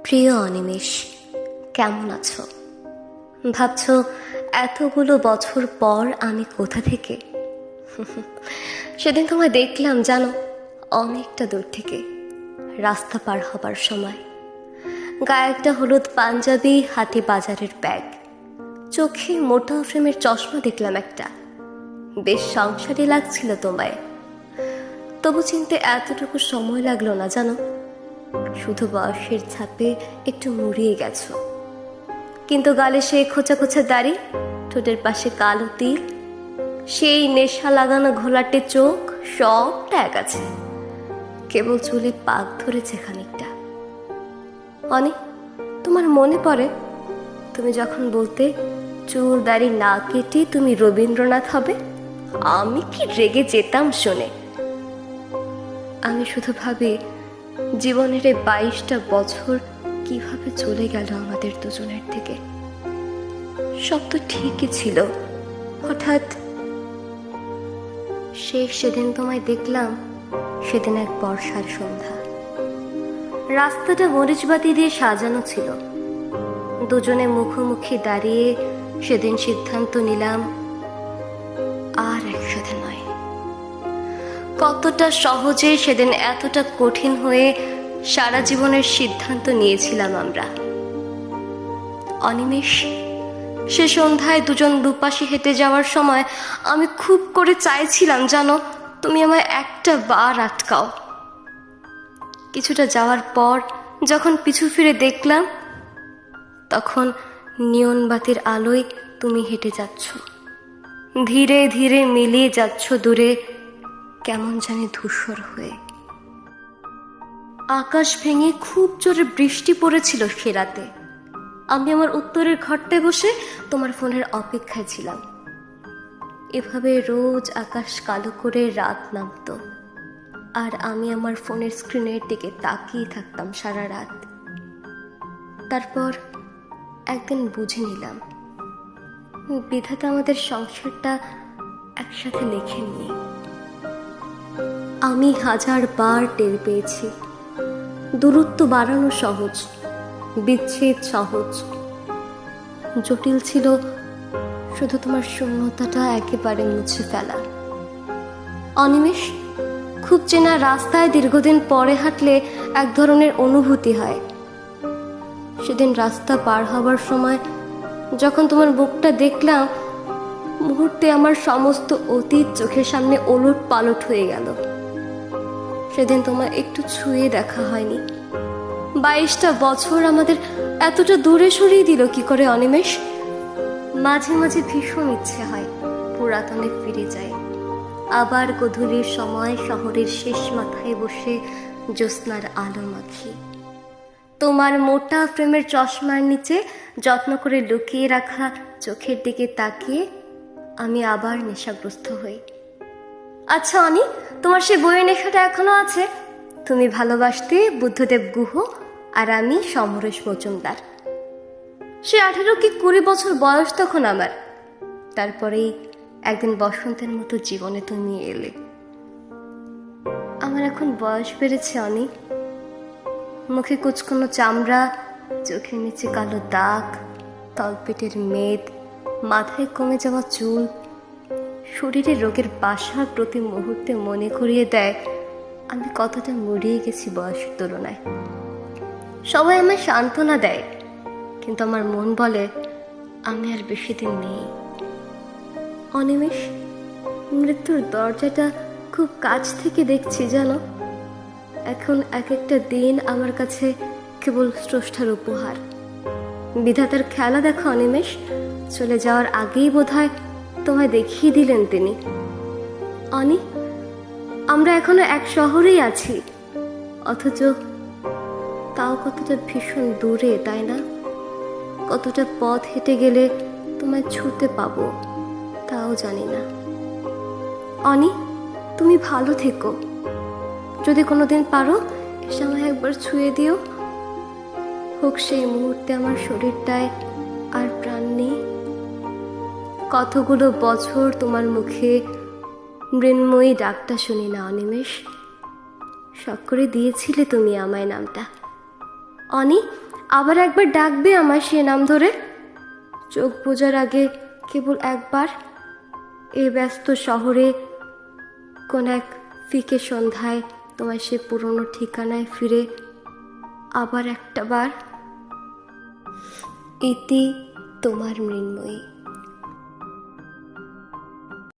প্রিয় অনিমেষ, কেমন আছো? ভাবছো এতগুলো বছর পর আমি কোথা থেকে? সেদিন তোমায় দেখলাম জানো, অনেকটা দূর থেকে, রাস্তা পার হবার সময়। গায়ে একটা হলুদ পাঞ্জাবি, হাতে বাজারের ব্যাগ, চোখে মোটা ফ্রেমের চশমা দেখলাম একটা। বেশ সংসারী লাগছিল তোমায়। তবু চিনতে এতটুকু সময় লাগলো না জানো। শুধু বয়সের ছাপে একটু মুড়িয়ে গেছো, কিন্তু গালে সেই খোঁচা খোঁচা দাড়ি, ঠোঁটের পাশে কালো তিল, সেই নেশা লাগানো ঘোলাটে চোখ, সবটা এক আছে। কেবল চুলে পাক ধরেছে খানিকটা। অনেক তোমার মনে পড়ে তুমি যখন বলতে চুল দাড়ি না কেটে তুমি রবীন্দ্রনাথ হবে? আমি কি রেগে যেতাম শুনে। আমি শুধু ভাবি জীবনের এই 22টা বছর কিভাবে চলে গেল আমাদের দুজনের থেকে। সব তো ঠিকই ছিল, হঠাৎ সেদিন তোমায় দেখলাম। সেদিন এক বর্ষার সন্ধ্যা, রাস্তাটা মরিচবাতি দিয়ে সাজানো ছিল। দুজনে মুখোমুখি দাঁড়িয়ে সেদিন সিদ্ধান্ত নিলাম আর একসাথে নয়। কতটা সহজে সেদিন এতটা কঠিন হয়ে সারা জীবনের সিদ্ধান্ত নিয়েছিলাম আমরা। অনিমেষ, সে সন্ধ্যায় দুজন দুপাশে হেঁটে যাওয়ার সময় আমি খুব করে চাইছিলাম জানো, তুমি আমায় একটা বার আটকাও। কিছুটা যাওয়ার পর যখন পিছু ফিরে দেখলাম, তখন নিয়ন বাতির আলোয় তুমি হেঁটে যাচ্ছ, ধীরে ধীরে মিলিয়ে যাচ্ছ দূরে, কেমন জানি ধূসর হয়ে। আকাশ ভেঙে খুব জোরে বৃষ্টি পড়েছিল সে রাতে। আমি আমার উত্তরের ঘরটায় বসে তোমার ফোনের অপেক্ষায় ছিলাম। এভাবে রোজ আকাশ কালো করে রাত নামত, আর আমি আমার ফোনের স্ক্রিনের দিকে তাকিয়ে থাকতাম সারা রাত। তারপর একদিন বুঝে নিলাম, বিধাতা আমাদের সংসারটা একসাথে লেখেননি। আমি 1000 বার টের পেয়েছি, দূরত্ব বাড়ানো সহজ, বিচ্ছেদ সহজ। জটিল ছিল শুধু তোমার শূন্যতাটা একেবারে মুছে ফেলা। অনিমেষ, খুব চেনা রাস্তায় দীর্ঘদিন পরে হাঁটলে এক ধরনের অনুভূতি হয়। সেদিন রাস্তা পার হবার সময় যখন তোমার বুকটা দেখলাম, মুহূর্তে আমার সমস্ত অতীত চোখের সামনে ওলট পালট হয়ে গেল। সেদিন তোমার একটু ছুঁয়ে দেখা হয়নি। 22টা বছর আমাদের এতটা দূরে সরিয়ে দিল কি করে অনিমেষ? মাঝে মাঝে ভীষণ ইচ্ছে হয় পুরাতনে ফিরে যায়, আবার গধূলির সময় শহরের শেষ মাথায় বসে জ্যোৎস্নার আলো মাখি, তোমার মোটা ফ্রেমের চশমার নিচে যত্ন করে লুকিয়ে রাখা চোখের দিকে তাকিয়ে আমি আবার নেশাগ্রস্ত হই। আচ্ছা অনি, তোমার সে বইয়ের নেশাটা এখনো আছে? তুমি ভালোবাসতে বুদ্ধদেব গুহ, আর আমি সমরেশ মজুমদার। সে 18 কি 20 বছর বয়স তখন আমার। তারপরেই একদিন বসন্তের মতো জীবনে তুমি এলে। আমার এখন বয়স বেড়েছে অনি। মুখে কুচকুনো চামড়া, চোখের নিচে কালো দাগ, তলপেটের মেদ, মাথায় কমে যাওয়া চুল, শরীরে রোগের বাসা প্রতি মুহূর্তে মনে করিয়ে দেয় আমি কতটা মুড়িয়ে গেছি বয়সের তুলনায়। সবাই আমায় সান্ত্বনা দেয়, কিন্তু আমার মন বলে আমি আর বেশি দিন নেই। অনিমেষ, মৃত্যুর দরজাটা খুব কাছ থেকে দেখছি জানো। এখন এক একটা দিন আমার কাছে কেবল স্রষ্টার উপহার। বিধাতার খেলা দেখো অনিমেষ, চলে যাওয়ার আগেই বোধহয় তোমায় দেখিয়ে দিলেন তিনি। অনি, আমরা এখনো এক শহরেই আছি, অথচ তাও কতটা ভীষণ দূরে, তাই না? কতটা পথ হেঁটে গেলে তোমায় ছুঁতে পাবো তাও জানি না। অনি, তুমি ভালো থেকো। যদি কোনোদিন পারো এসে আমায় একবার ছুঁয়ে দিও, হোক সেই মুহূর্তে আমার শরীরটায় আর প্রাণ নেই। কতগুলো বছর তোমার মুখে মৃন্ময়ী ডাকটা শুনি না অনিমেষ। শখ করে দিয়েছিলে তুমি আমায় নামটা। অনি, আবার একবার ডাকবে আমার সে নাম ধরে? চোখ বোঝার আগে কেবল একবার, এ ব্যস্ত শহরে কোন এক ফিকে সন্ধ্যায় তোমার সে পুরনো ঠিকানায় ফিরে আবার একটা বার। ইতি তোমার মৃন্ময়ী।